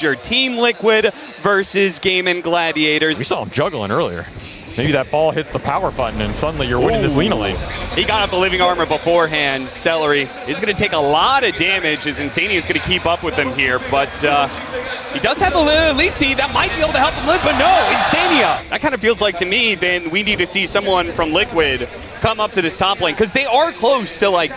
Your Team Liquid versus GAIMIN Gladiators. We saw him juggling earlier. Maybe that ball hits the power button and suddenly you're winning this Lina lane. He got off the living armor beforehand. Celery is going to take a lot of damage as Insania is going to keep up with him here, but he does have the lead seed that might be able to help him live, but no, Insania. That kind of feels like to me then we need to see someone from Liquid come up to this top lane because they are close to like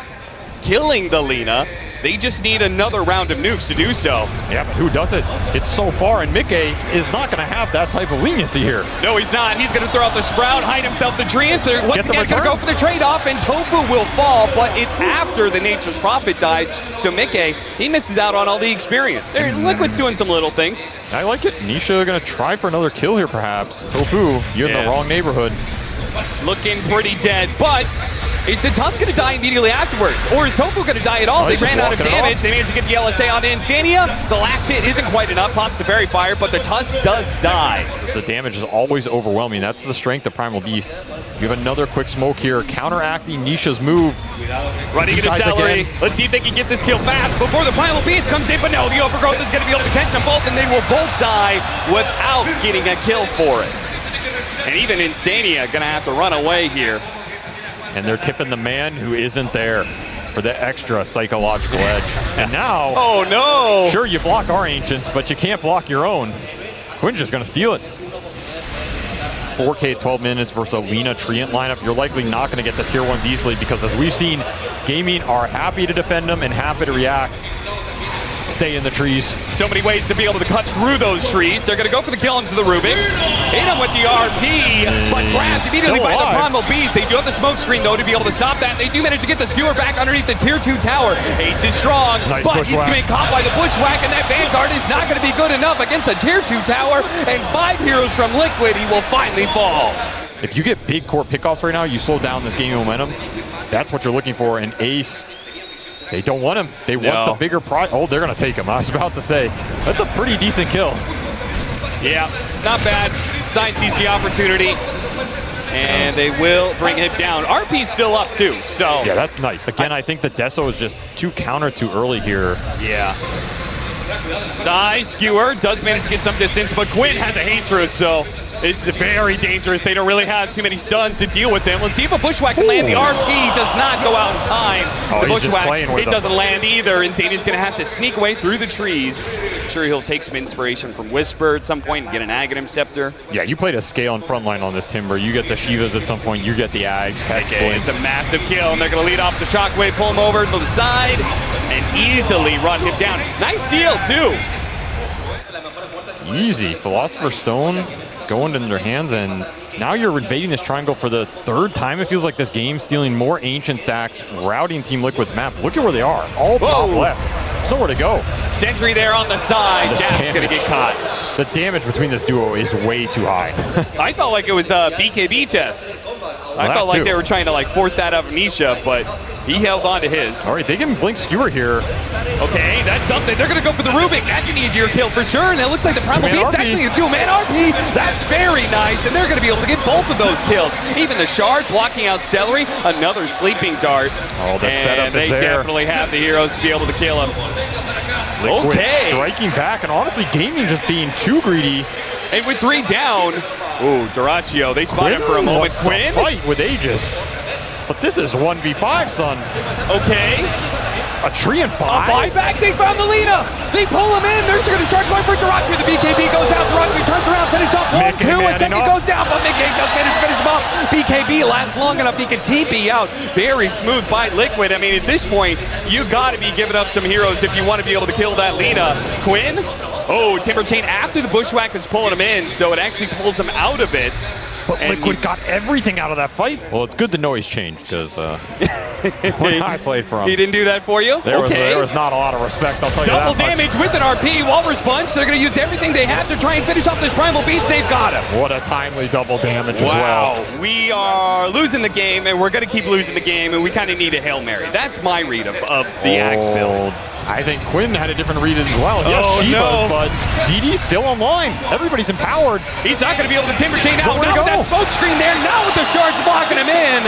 killing the Lina. They just need another round of nukes to do so. Yeah, but who does it? It's so far, and Mickey is not going to have that type of leniency here. No, he's not. He's going to throw out the Sprout, hide himself the Treants. Once again, going to go for the trade-off, and Tofu will fall, but it's after the Nature's Prophet dies. So Mickey, he misses out on all the experience. Liquid's doing some little things. I like it. Nisha going to try for another kill here, perhaps. Tofu, you're in the wrong neighborhood. Looking pretty dead, but is the Tusk going to die immediately afterwards? Or is Tofu going to die at all? They ran out of damage. They managed to get the LSA on Insania. The last hit isn't quite enough. Pops the Fairy Fire, but the Tusk does die. The damage is always overwhelming. That's the strength of Primal Beast. You have another quick smoke here, counteracting Nisha's move. Running into Celery. Let's see if they can get this kill fast before the Primal Beast comes in, but no, the Overgrowth is going to be able to catch them both, and they will both die without getting a kill for it. And even Insania going to have to run away here. And they're tipping the man who isn't there for the extra psychological edge. And now, oh no! Sure, you block our Ancients, but you can't block your own. Quinn's just going to steal it. 4K 12 minutes versus a Lina Treant lineup. You're likely not going to get the tier 1s easily because, as we've seen, GAIMIN are happy to defend them and happy to react. Stay in the trees. So many ways to be able to cut through those trees. They're going to go for the kill into the Rubik. Hit him with the RP, but grabbed immediately by the Primal Beast. They do have the smoke screen, though, to be able to stop that. And they do manage to get the skewer back underneath the tier 2 tower. Ace is strong, but he's getting caught by the bushwhack, and that Vanguard is not going to be good enough against a tier 2 tower. And 5 heroes from Liquid, he will finally fall. If you get big core pickoffs right now, you slow down this game momentum. That's what you're looking for. And Ace, they don't want him. They want the bigger prize. Oh, they're going to take him. I was about to say, that's a pretty decent kill. Yeah, not bad. Side CC opportunity. And they will bring him down. RP's still up, too. So yeah, that's nice. Again, I think the Deso is just too countered too early here. Yeah. Side Skewer does manage to get some distance, but Quinn has a haste root, so this is very dangerous. They don't really have too many stuns to deal with them. Let's see if a Bushwhack can land. The RP does not go out in time. The Bushwhack, it doesn't land either. Insania's going to have to sneak away through the trees. I'm sure he'll take some inspiration from Whisper at some point and get an Aghanim Scepter. Yeah, you played a scale and frontline on this Timber. You get the Shivas at some point. You get the Ags. It's a massive kill, and they're going to lead off the Shockwave, pull him over to the side, and easily run him down. Nice steal, too. Easy. Philosopher's Stone going into their hands, and now you're invading this triangle for the 3rd time. It feels like this game, stealing more Ancient stacks, routing Team Liquid's map. Look at where they are. All top left. There's nowhere to go. Sentry there on the side. Jack's going to get caught. The damage between this duo is way too high. I felt like it was a BKB test. I felt like they were trying to like force that out of Nisha, but he held on to his. All right, they can blink Skewer here. Okay, that's something. They're going to go for the Rubik. That's an easier kill for sure. And it looks like the Primal Beast actually a dual-man RP. That's very nice. And they're going to be able to get both of those kills. Even the Shard blocking out Celery. Another Sleeping Dart. Oh, the setup is there. And they definitely have the heroes to be able to kill him. Liquid striking back. And honestly, GAIMIN just being too greedy. And with 3 down. Ooh, Duraccio. They spot him for a moment. Quinn fight with Aegis. But this is 1v5, son. Okay. A Treant buy. A buyback. They found the Lina. They pull him in. They're just going to start going for Duraccio. The BKB goes out. Duraccio turns around, finish off 1-2. A second goes down, but Mickey does manage to finish him off. BKB lasts long enough. He can TP out. Very smooth by Liquid. I mean, at this point, you got to be giving up some heroes if you want to be able to kill that Lina. Quinn. Oh, Timber Chain after the Bushwhack is pulling him in, so it actually pulls him out of it. But Liquid got everything out of that fight. Well, it's good to know he's changed, because when I played for him, he didn't do that for you? There was not a lot of respect, I'll tell you that much. Double damage with an RP, Walrus Punch. They're going to use everything they have to try and finish off this Primal Beast. They've got him. What a timely double damage as well. Wow, we are losing the game, and we're going to keep losing the game, and we kind of need a Hail Mary. That's my read of the Axe build. I think Quinn had a different read as well. Yes, Shivas, but DD's still online. Everybody's empowered. He's not going to be able to Timber Chain out. Now with that smoke screen there. Now with the Shards blocking him in.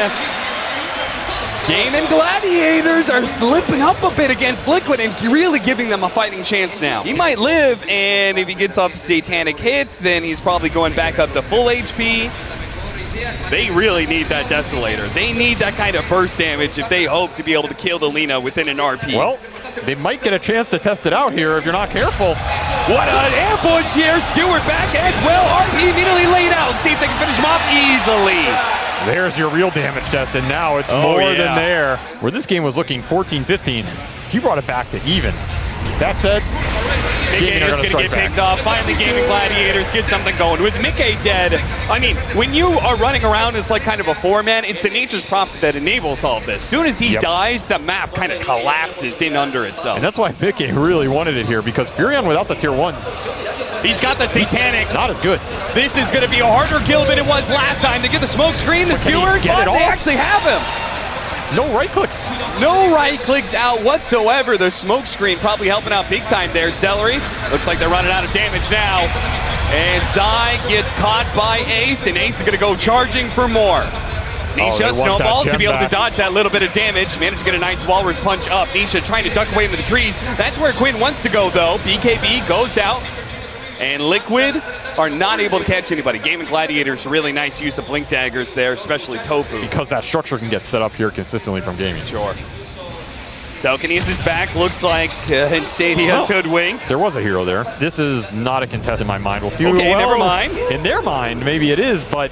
GAIMIN Gladiators are slipping up a bit against Liquid and really giving them a fighting chance now. He might live, and if he gets off the satanic hits, then he's probably going back up to full HP. They really need that Desolator. They need that kind of burst damage if they hope to be able to kill the Lina within an RP. Well, they might get a chance to test it out here if you're not careful. What an ambush here. Skewered back as well. RP immediately laid out. See if they can finish him off easily. There's your real damage test, and now it's more than there. Where this game was looking 14-15, he brought it back to even. That said, Mickey is going to get picked off. Finally, GAIMIN Gladiators get something going. With Mickey dead, I mean, when you are running around as like kind of a four-man, it's the nature's prophet that enables all of this. As soon as he dies, the map kind of collapses in under itself. And that's why Mickey really wanted it here, because Furion without the tier 1s, he's got the satanic. Not as good. This is going to be a harder kill than it was last time. They get the smoke screen, the skewer, but they actually have him. No right clicks. No right clicks out whatsoever. The smoke screen probably helping out big time there. Celery. Looks like they're running out of damage now. And Zai gets caught by Ace, and Ace is going to go charging for more. Nisha snowballs to be able to dodge that little bit of damage. Managed to get a nice walrus punch up. Nisha trying to duck away into the trees. That's where Quinn wants to go, though. BKB goes out. And Liquid are not able to catch anybody. GAIMIN Gladiators, really nice use of blink daggers there, especially Tofu. Because that structure can get set up here consistently from GAIMIN. Sure. Telekinesis back, looks like Insadia's hoodwink. There was a hero there. This is not a contest in my mind. We'll see. Okay, never mind. In their mind, maybe it is, but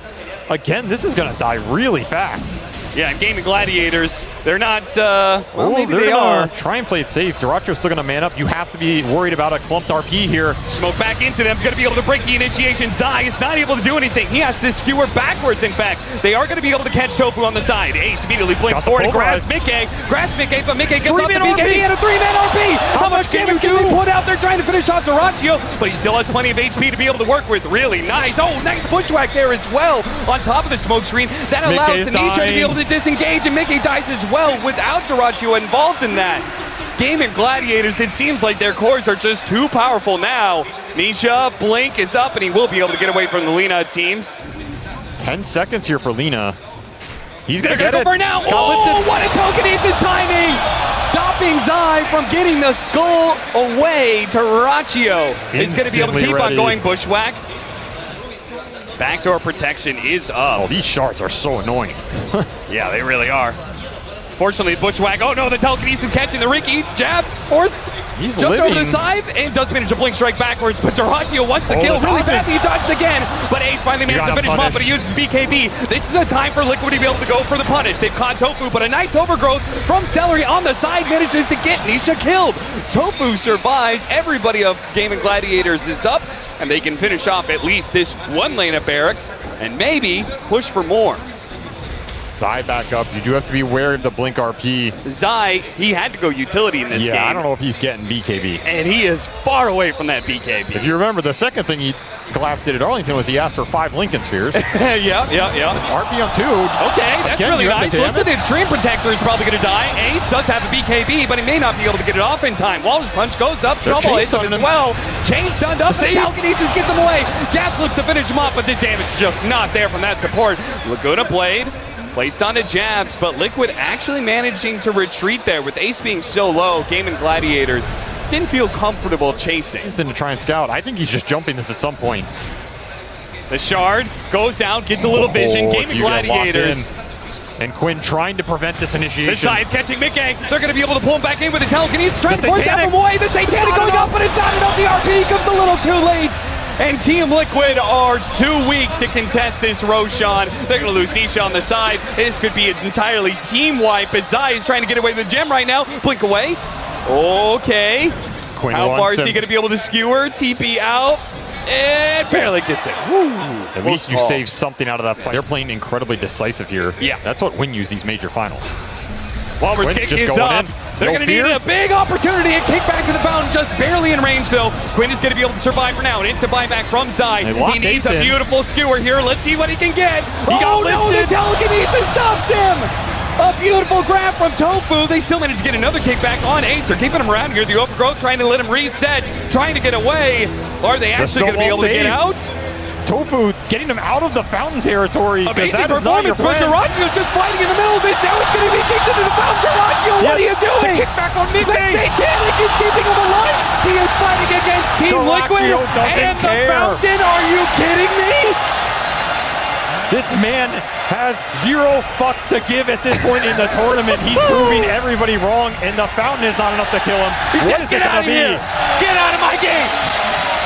again, this is going to die really fast. Yeah, GAIMIN Gladiators, they're not, well, maybe they are. Try and play it safe. Duracho's still going to man up. You have to be worried about a clumped RP here. Smoke back into them, going to be able to break the initiation. Zai is not able to do anything. He has to skewer backwards, in fact. They are going to be able to catch Tofu on the side. Ace immediately blinks forward and grabs Mickey. But Mickey gets off the BKB and a 3-man RP. How much damage can they put out there trying to finish off Duracho? But he still has plenty of HP to be able to work with. Really nice. Oh, nice bushwhack there as well. On top of the smoke screen. That allows Tanisha to be able to disengage, and Mickey dies as well without Duracho involved in that. GAIMIN Gladiators, it seems like their cores are just too powerful now. Nisha, blink is up, and he will be able to get away from the Lina, it seems. 10 seconds here for Lina. He's going to get it. For now. Oh, what a telekinesis timing! Stopping Zai from getting the skull away. Duracho is going to be able to keep on going. Bushwhack. Backdoor protection is up. Oh, these shards are so annoying. Yeah, they really are. Fortunately, Bushwhack. Oh no, the telekinesis catching the Ricky. Jabs, forced. He's jumps living. over the side and does manage to blink strike backwards. But Duracho wants the kill really fast. He dodged again. But Ace finally managed to finish him off, but he uses BKB. This is a time for Liquid to be able to go for the punish. They've caught Tofu, but a nice overgrowth from Celery on the side manages to get Nisha killed. Tofu survives. Everybody of GAIMIN Gladiators is up, and they can finish off at least this one lane of barracks and maybe push for more. Zai back up. You do have to be wary of the blink RP. Zai, he had to go utility in this game. Yeah, I don't know if he's getting BKB. And he is far away from that BKB. If you remember, the second thing Glap did at Arlington was he asked for 5 Lincoln Spheres. yeah. RP on 2. Okay, that's again, really nice. Looks like the Dream Protector is probably going to die. Ace does have a BKB, but he may not be able to get it off in time. Walrus Punch goes up. Trouble hits him as well. Chain stunned up. The telekinesis gets him away. Jabs looks to finish him off, but the damage just not there from that support. Laguna Blade placed onto Jabs, but Liquid actually managing to retreat there. With Ace being so low, GAIMIN Gladiators didn't feel comfortable chasing. It's in to try and scout. I think he's just jumping this at some point. The shard goes out, gets a little vision. GAIMIN Gladiators. And Quinn trying to prevent this initiation. This side catching Mickey. They're going to be able to pull him back in with the telekinesis. Trying to force out from away. The Satanic going up, but it's not enough. The RP comes a little too late. And Team Liquid are too weak to contest this Roshan. They're going to lose Nisha on the side. This could be an entirely team wipe as Zai is trying to get away with the gem right now. Blink away. Okay. Quinn How far is he going to be able to skewer? TP out. And barely gets it. Woo. At least you save something out of that fight. They're playing incredibly decisive here. Yeah. That's what wins you these major finals. Walrus kick is up. They're going to need a big opportunity and kick back to the bound, just barely in range though. Quinn is going to be able to survive for now. An instant buyback from Zai. He needs a beautiful skewer here. Let's see what he can get. He got lifted. The telekinesis stops him. A beautiful grab from Tofu. They still managed to get another kickback on Ace. They're keeping him around here. The overgrowth trying to let him reset, trying to get away. Are they actually going to be able to get out? Tofu getting him out of the fountain territory. Amazing that is not your performance, but plan. Duracchio's just fighting in the middle of this. Now it's going to be kicked into the fountain. Duracchio, what are you doing? The kickback on Mickey. The Satanic is keeping him alive. He is fighting against Team Liquid. Duracchio doesn't and care. The fountain, are you kidding me? This man has 0 fucks to give at this point in the tournament. He's proving everybody wrong, and the fountain is not enough to kill him. He What said, is get it out going to of be? here. Get out of my game.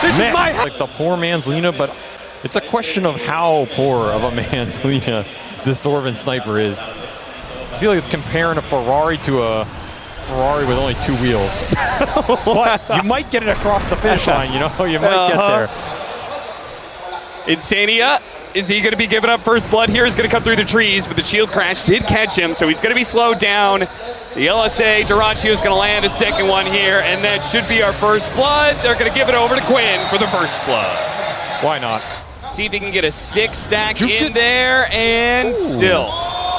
This is my house. Like the poor man's Lina, but it's a question of how poor of a man's Lina this Dwarven sniper is. I feel like it's comparing a Ferrari to a Ferrari with only 2 wheels. But you might get it across the finish line, you know? You might get there. Insania, is he going to be giving up first blood here? He's going to come through the trees, but the shield crash did catch him, so he's going to be slowed down. The LSA, Duracchio is going to land a second one here, and that should be our first blood. They're going to give it over to Quinn for the first blood. Why not? See if he can get a 6 stack in there, and still,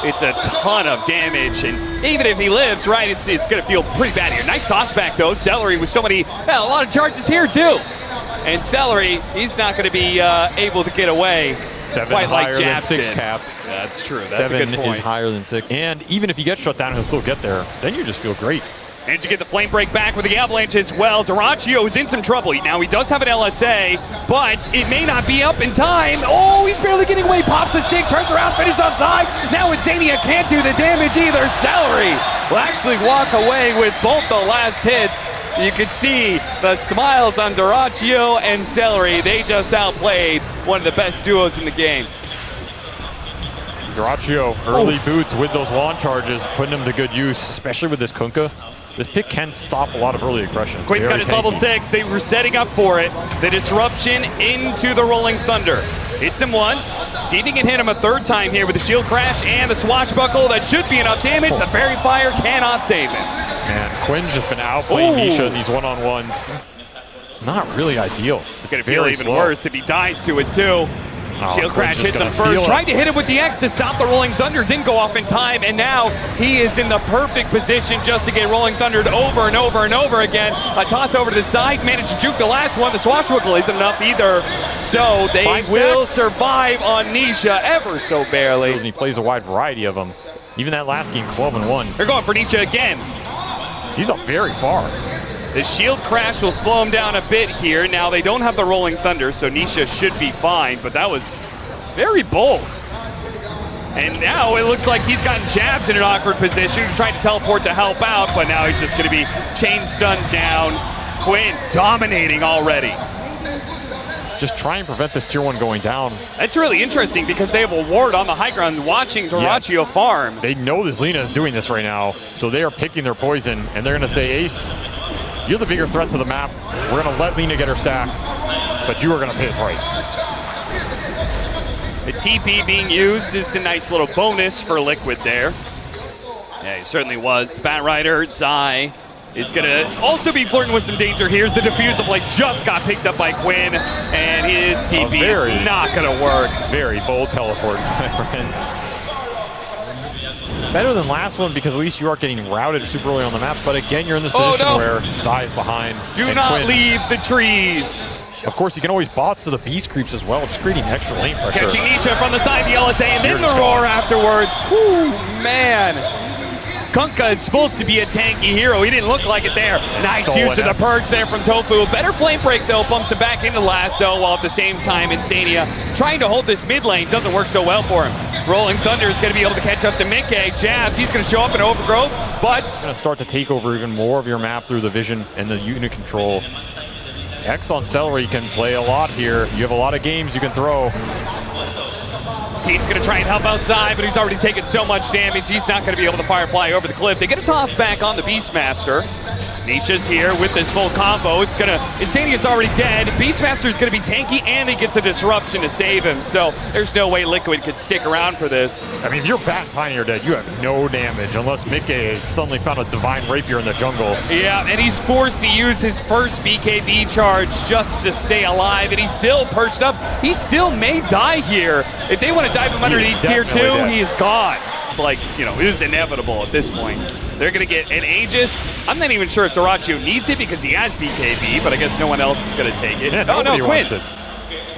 it's a ton of damage. And even if he lives, right, it's going to feel pretty bad here. Nice toss back, though. Celery with so many, a lot of charges here, too. And Celery, he's not going to be able to get away. 7 quite like higher than Jabs 6 did. cap. That's true. That's 7 a good point. is higher than 6. And even if you get shut down, he'll still get there. Then you just feel great. And you get the flame break back with the avalanche as well. Duracchio is in some trouble. Now he does have an LSA, but it may not be up in time. Oh, he's barely getting away. Pops the stick, turns around, finishes offside. Now Insania can't do the damage either. Celery will actually walk away with both the last hits. You can see the smiles on Duracchio and Celery. They just outplayed one of the best duos in the game. Duracchio, early boots with those launch charges, putting him to good use, especially with this Kunkka. This pick can stop a lot of early aggression. Quinn's got his level 6. They were setting up for it. The disruption into the Rolling Thunder. Hits him once. See if he can hit him a 3rd time here with the shield crash and the swashbuckle. That should be enough damage. The fairy fire cannot save him. Man, Quinn's just been outplaying Nisha in these one-on-ones. It's not really ideal. It's gonna feel even worse if he dies to it too. Shield crash hits him first. Tried to hit him with the X to stop the Rolling Thunder. Didn't go off in time, and now he is in the perfect position just to get Rolling Thundered over and over and over again. A toss over to the side, managed to juke the last one. The swashbuckle isn't enough either, so they will survive on Nisha ever so barely. And he plays a wide variety of them. Even that last game, 12-1. They're going for Nisha again. He's up very far. The shield crash will slow him down a bit here. Now they don't have the Rolling Thunder, so Nisha should be fine, but that was very bold. And now it looks like he's gotten Jabs in an awkward position. He's trying to teleport to help out, but now he's just going to be chain stunned down. Quinn dominating already. Just try and prevent this tier 1 going down. That's really interesting because they have a ward on the high ground watching Duracchio farm. They know this Lina is doing this right now, so they are picking their poison, and they're going to say, Ace, you're the bigger threat to the map. We're going to let Lina get her stack, but you are going to pay the price. The TP being used is a nice little bonus for Liquid there. Yeah, he certainly was. Bat Rider, Zai is going to also be flirting with some danger. Here's the defusal blade, just got picked up by Quinn, and his TP is not going to work. Very bold teleport, my friend. Better than last one because at least you aren't getting routed super early on the map, but again, you're in this position where Zai is behind. Do not leave the trees. Of course, you can always bots to the beast creeps as well, just creating extra lane pressure. Catching Nisha from the side of the LSA, and then the roar afterwards. Whew, man. Kunkka is supposed to be a tanky hero. He didn't look like it there. Nice use of the purge there from Tofu. Better flame break, though. Bumps him back into Lasso, while at the same time, Insania trying to hold this mid lane. Doesn't work so well for him. Rolling Thunder is going to be able to catch up to Mickey. Jabs, he's going to show up in Overgrowth, but going to start to take over even more of your map through the vision and the unit control. X on Celery can play a lot here. You have a lot of games you can throw. Team's going to try and help out Zai, but he's already taken so much damage, he's not going to be able to Firefly over the cliff. They get a toss back on the Beastmaster. Nisha's here with this full combo. It's gonna, Insania's already dead. Beastmaster's gonna be tanky, and he gets a disruption to save him. So there's no way Liquid could stick around for this. I mean, if you're Bat and Tiny are dead, you have no damage unless Mickey has suddenly found a divine rapier in the jungle. Yeah, and he's forced to use his first BKB charge just to stay alive, and he's still perched up. He still may die here. If they want to dive him underneath tier 2, he is gone. Like, you know, it is inevitable at this point. They're going to get an Aegis. I'm not even sure if Duracchio needs it because he has BKB, but I guess no one else is going to take it. Yeah, oh, no, Quinn. Wants it.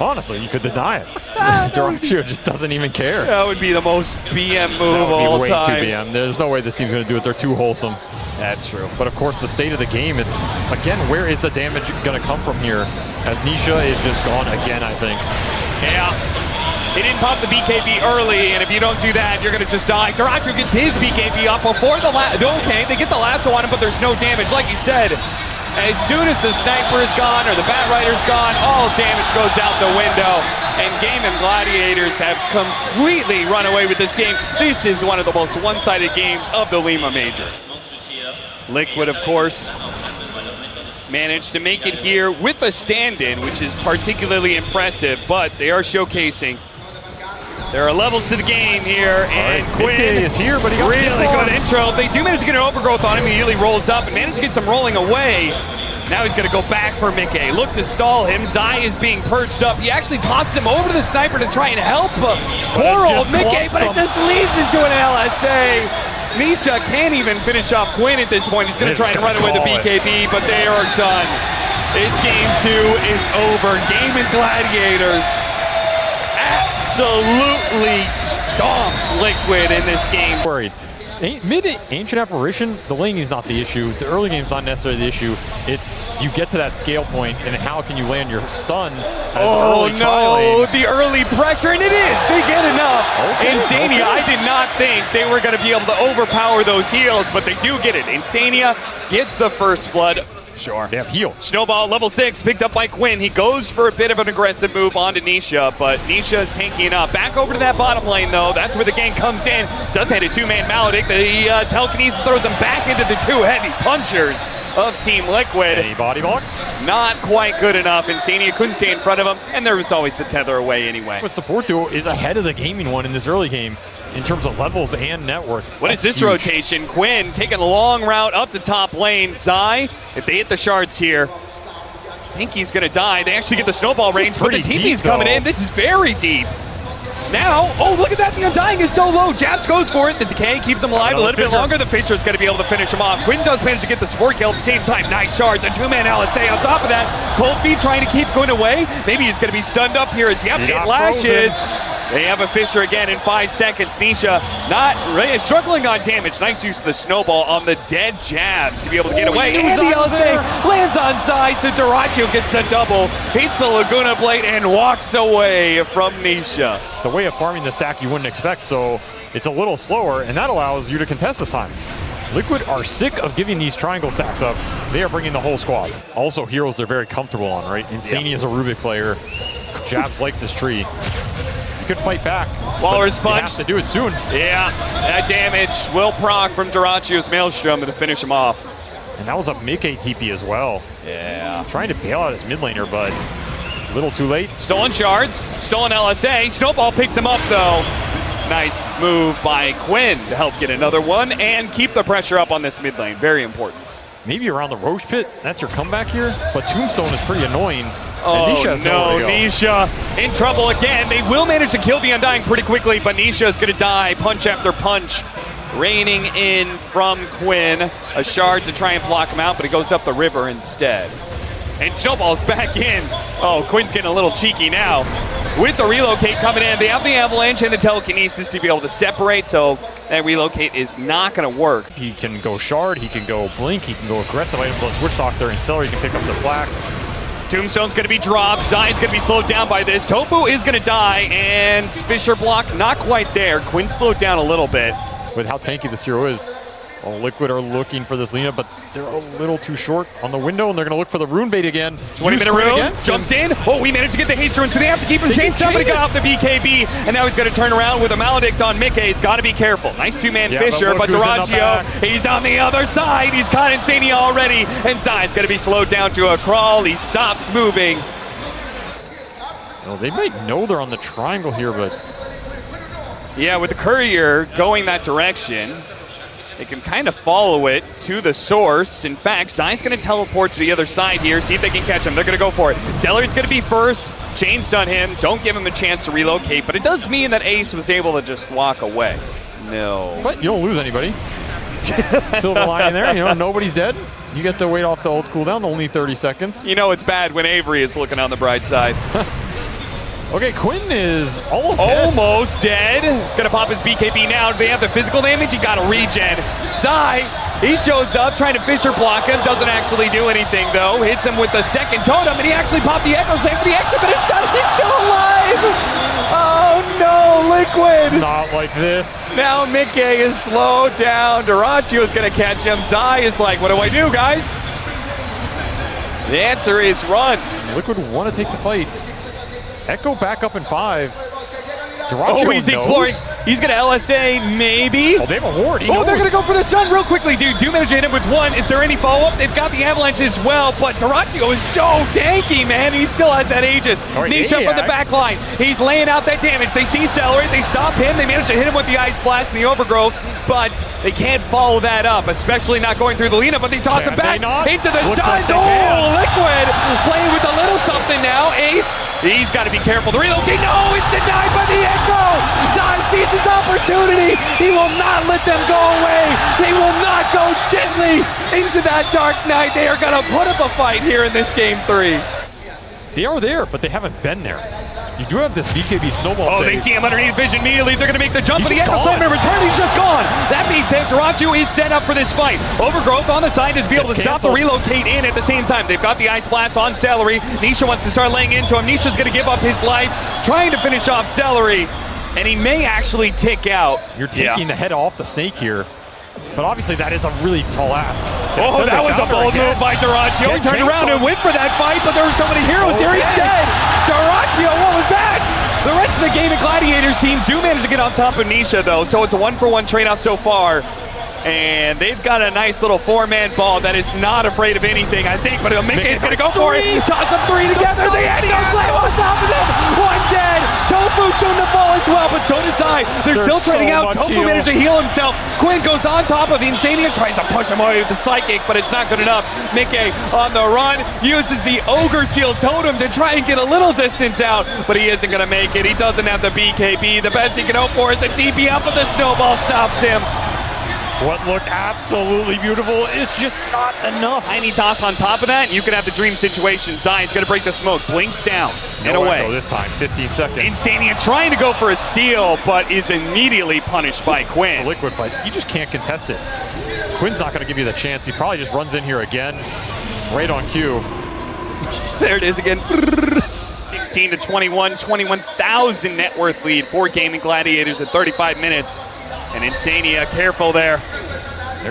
Honestly, you could deny it. Dyrachyo just doesn't even care. That would be the most BM move That of would be all way time. too BM. There's no way this team's going to do it. They're too wholesome. That's true. But of course, the state of the game, it's, again, where is the damage going to come from here? As Nisha is just gone again, I think. Yeah. He didn't pop the BKB early, and if you don't do that, you're going to just die. Dyrachyo gets his BKB up before the last. Okay, they get the lasso on him, but there's no damage. Like you said, as soon as the sniper is gone or the bat rider's gone, all damage goes out the window. And GAIMIN Gladiators have completely run away with this game. This is one of the most one-sided games of the LIMA Major. Liquid, of course, managed to make it here with a stand-in, which is particularly impressive, but they are showcasing. There are levels to the game here, and Quinn is here, but he got really good intro. They do manage to get an overgrowth on him. He immediately rolls up and managed to get some rolling away. Now he's going to go back for Mickey. Look to stall him. Zai is being perched up. He actually tosses him over to the sniper to try and help poor old Mickey, but it just leads into an LSA. Nisha can't even finish off Quinn at this point. He's going to try and run away with the BKB, but they are done. It's game 2 is over. GAIMIN Gladiators absolutely stomped Liquid in this game. Worried. Mid-Ancient Apparition, the laning is not the issue. The early game is not necessarily the issue. It's you get to that scale point, and how can you land your stun as early no, the early pressure, and it is. They get enough. Insania, I did not think they were going to be able to overpower those heals, but they do get it. Insania gets the first blood. Sure. They have heal. Snowball, level 6, picked up by Quinn. He goes for a bit of an aggressive move onto Nisha, but Nisha is tanking up. Back over to that bottom lane, though. That's where the gang comes in. Does hit a two-man Maledict. The telekinesis throws them back into the two heavy punchers of Team Liquid. Any body blocks? Not quite good enough. Insania couldn't stay in front of him, and there was always the tether away anyway. But support duo is ahead of the GAIMIN one in this early game in terms of levels and network. What is this rotation? Quinn taking the long route up to top lane. Zai, if they hit the shards here, I think he's going to die. They actually get the snowball range, but the TP's coming in. This is very deep. Now, oh, look at that. The Undying is so low. Japs goes for it. The decay keeps him alive a little bit longer. The Fisher's going to be able to finish him off. Quinn does manage to get the support kill at the same time. Nice shards. A two-man LSA on top of that. Cold Feet trying to keep going away. Maybe he's going to be stunned up here as, yep, it lashes. They have a Fisher again in 5 seconds. Nisha not really struggling on damage. Nice use of the snowball on the dead jabs to be able to get away. And the LSA lands on Zai, so Dyrachyo gets the double, beats the Laguna Blade, and walks away from Nisha. The way of farming the stack you wouldn't expect, so it's a little slower, and that allows you to contest this time. Liquid are sick of giving these triangle stacks up. They are bringing the whole squad. Also heroes they're very comfortable on, right? Insania is a Rubik player. Jabs likes his tree. He could fight back. Walrus punch. He has to do it soon. Yeah, that damage will proc from Dyrachyo's Maelstrom to finish him off. And that was a Mickey TP as well. Yeah. Trying to bail out his mid laner, but a little too late. Stolen shards, stolen LSA. Snowball picks him up though. Nice move by Quinn to help get another one and keep the pressure up on this mid lane. Very important. Maybe around the Roche pit, that's your comeback here, but Tombstone is pretty annoying. Oh Nisha no, Nisha in trouble again. They will manage to kill the Undying pretty quickly, but Nisha is going to die punch after punch. Raining in from Quinn. A shard to try and block him out, but he goes up the river instead. And Snowball's back in. Oh, Quinn's getting a little cheeky now. With the relocate coming in, they have the avalanche and the telekinesis to be able to separate, so that relocate is not going to work. He can go shard, he can go blink, he can go aggressive items on Switch Doctor, and Celery can pick up the slack. Tombstone's going to be dropped. Zai's going to be slowed down by this. Tofu is going to die, and Fisher block not quite there. Quinn slowed down a little bit. With how tanky this hero is, Liquid are looking for this Lina, but they're a little too short on the window, and they're going to look for the rune bait again. 20-minute rune, jumps in. Oh, we managed to get the haste rune, so they have to keep him chained. Somebody got off the BKB, and now he's going to turn around with a Maledict on Mickey. He's got to be careful. Nice two-man Fisher, but Dyrachyo, he's on the other side. He's caught Insania already, and Zai's going to be slowed down to a crawl. He stops moving. Well, they might know they're on the triangle here, but... Yeah, with the courier going that direction, they can kind of follow it to the source. In fact, Zai's going to teleport to the other side here, see if they can catch him. They're going to go for it. Celery's going to be first. Chain stun him. Don't give him a chance to relocate, but it does mean that Ace was able to just walk away. No. But you don't lose anybody. Silver lining there, nobody's dead. You get to wait off the old cooldown, only 30 seconds. You know it's bad when Avery is looking on the bright side. Okay, Quinn is almost dead. He's gonna pop his BKB now. They have the physical damage. He got a regen. Zai, he shows up trying to Fisher block him. Doesn't actually do anything though. Hits him with the second totem, and he actually popped the echo save for the extra, but it's done. He's still alive. Oh no, Liquid. Not like this. Now Mickey is slowed down. Dyrachyo is gonna catch him. Zai is like, what do I do, guys? The answer is run. Liquid want to take the fight. Echo back up in 5. Oh, he's exploring. He's going to LSA, maybe. Oh, they have a ward. They're going to go for the stun real quickly, dude. Do manage to hit him with 1. Is there any follow-up? They've got the avalanche as well, but Dyrachyo is so tanky, man. He still has that Aegis. Nisha from the back line. He's laying out that damage. They see Celery. They stop him. They manage to hit him with the Ice Blast and the Overgrowth, but they can't follow that up, especially not going through the Lina, but they toss him back into the stun. Oh, Liquid playing with a little something now. Ace. He's got to be careful. The relocate, no, it's denied by the Echo. Zai sees his opportunity. He will not let them go away. They will not go gently into that Dark Knight. They are going to put up a fight here in this game 3. They are there, but they haven't been there. You do have this BKB snowball save. They see him underneath vision immediately. They're going to make the jump, but the Echo Summoner return. He's just gone. That being said, Dyrachyo is set up for this fight. Overgrowth on the side to be able to stop the relocate in at the same time. They've got the Ice Blast on Celery. Nisha wants to start laying into him. Nisha's going to give up his life, trying to finish off Celery, and he may actually tick out. You're taking the head off the snake here. But obviously that is a really tall ask. Oh, that was a bold move by Dyrachyo. He turned around and went for that fight, but there were so many heroes here instead. Dyrachyo, what was that? The rest of the GAIMIN Gladiators team do manage to get on top of Nisha though, so it's a 1-for-1 trade-off so far. And they've got a nice little 4-man ball that is not afraid of anything, I think, but Mickey is going to go for it. Toss them 3 together. The Echo Slam on top of them. 1 dead. Tofu soon to fall as well, but so does Zai. They're still trading out. Tofu managed to heal himself. Quinn goes on top of Insania, tries to push him away with the Psychic, but it's not good enough. Mickey on the run, uses the Ogre Seal Totem to try and get a little distance out, but he isn't going to make it. He doesn't have the BKB. The best he can hope for is a TP up, but the snowball stops him. What looked absolutely beautiful is just not enough. Tiny toss on top of that, and you can have the dream situation. Zai's going to break the smoke, blinks down, and away. This time, 15 seconds. Insania trying to go for a steal, but is immediately punished by Quinn. Liquid, but you just can't contest it. Quinn's not going to give you the chance. He probably just runs in here again, right on cue. There it is again. 16 to 21, 21,000 net worth lead for GAIMIN Gladiators at 35 minutes. And Insania, careful there.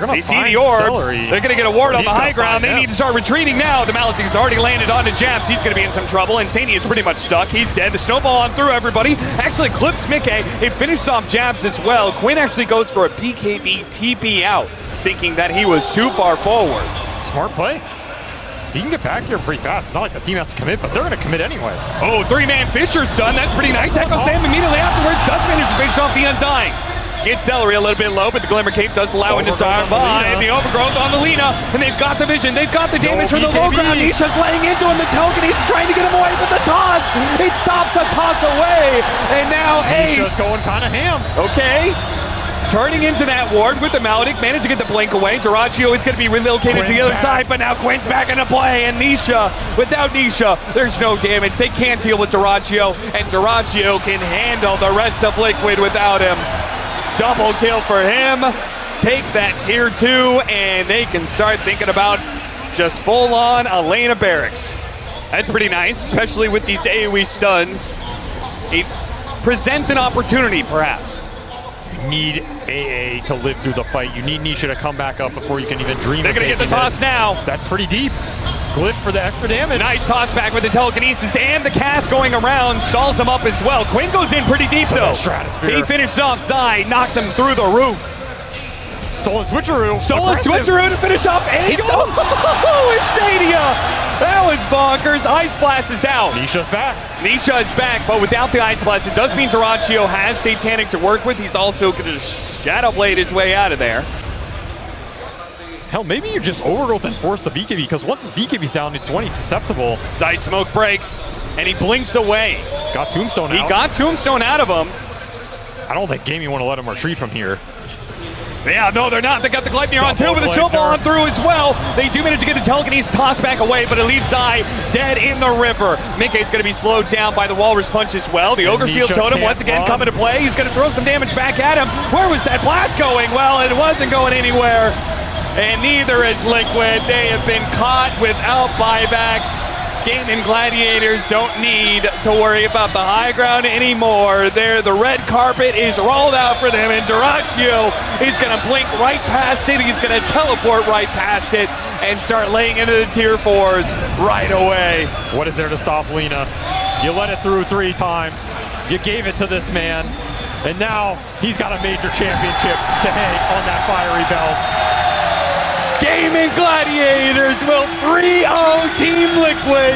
They see the orbs. Celery. They're going to get a ward on the high ground. They need to start retreating now. The Maledict has already landed onto Japs. He's going to be in some trouble. Insania is pretty much stuck. He's dead. The snowball on through everybody. Actually clips Mickey. It finished off Japs as well. Quinn actually goes for a BKB TP out, thinking that he was too far forward. Smart play. He can get back here pretty fast. It's not like the team has to commit, but they're going to commit anyway. Oh, 3-man Fisher stun. That's pretty nice. Echo Sam immediately afterwards does manage to finish off the Undying. Gets Celery a little bit low, but the Glimmer Cape does allow him to disarm by the Overgrowth on the Lina, and they've got the vision. They've got the damage from the low ground. Nisha's laying into him. The Telekinesis is trying to get him away, but the toss, it stops a toss away, and now Ace. Nisha's going kind of ham. Okay. Turning into that ward with the Maledict, managed to get the blink away. Dyrachyo is going to be relocated to the other side, but now Quinn's back into play, and Nisha, without Nisha, there's no damage. They can't deal with Dyrachyo, and Dyrachyo can handle the rest of Liquid without him. Double kill for him. Take that tier 2, and they can start thinking about just full-on Elena Barracks. That's pretty nice, especially with these AoE stuns. It presents an opportunity, perhaps. You need AA to live through the fight. You need Nisha to come back up before you can even dream. They're going to get the toss now. That's pretty deep. Glyph for the extra damage. Nice toss back with the Telekinesis, and the cast going around stalls him up as well. Quinn goes in pretty deep though. He finishes off Zai, knocks him through the roof. Stolen switcheroo. Stolen switcheroo to finish off Ace. Oh, Insania. That was bonkers. Ice Blast is out. Nisha's back. Nisha is back, but without the Ice Blast, it does mean Dyrachyo has Satanic to work with. He's also going to Shadow Blade his way out of there. Hell, maybe you just overgrowth and force the BKB, because once his BKB's down to 20, he's susceptible. Zai smoke breaks, and he blinks away. Got Tombstone out. He got Tombstone out of him. I don't think GAIMIN want to let him retreat from here. Yeah, no, they're not. They got the Gleipnir on too, with the Gleipnir. Silva on through as well. They do manage to get the telekinesis tossed back away, but it leaves Zai dead in the river. Minkei's going to be slowed down by the Walrus Punch as well. The Ogre Seal Nisha Totem can't once again run. coming to play. He's going to throw some damage back at him. Where was that blast going? Well, it wasn't going anywhere. And neither is Liquid. They have been caught without buybacks. GAIMIN Gladiators don't need to worry about the high ground anymore. The red carpet is rolled out for them, and Dyrachyo is going to blink right past it. He's going to teleport right past it and start laying into the tier 4s right away. What is there to stop Lina? You let it through 3 times. You gave it to this man. And now he's got a major championship to hang on that fiery belt. GAIMIN Gladiators will 3-0 Team Liquid.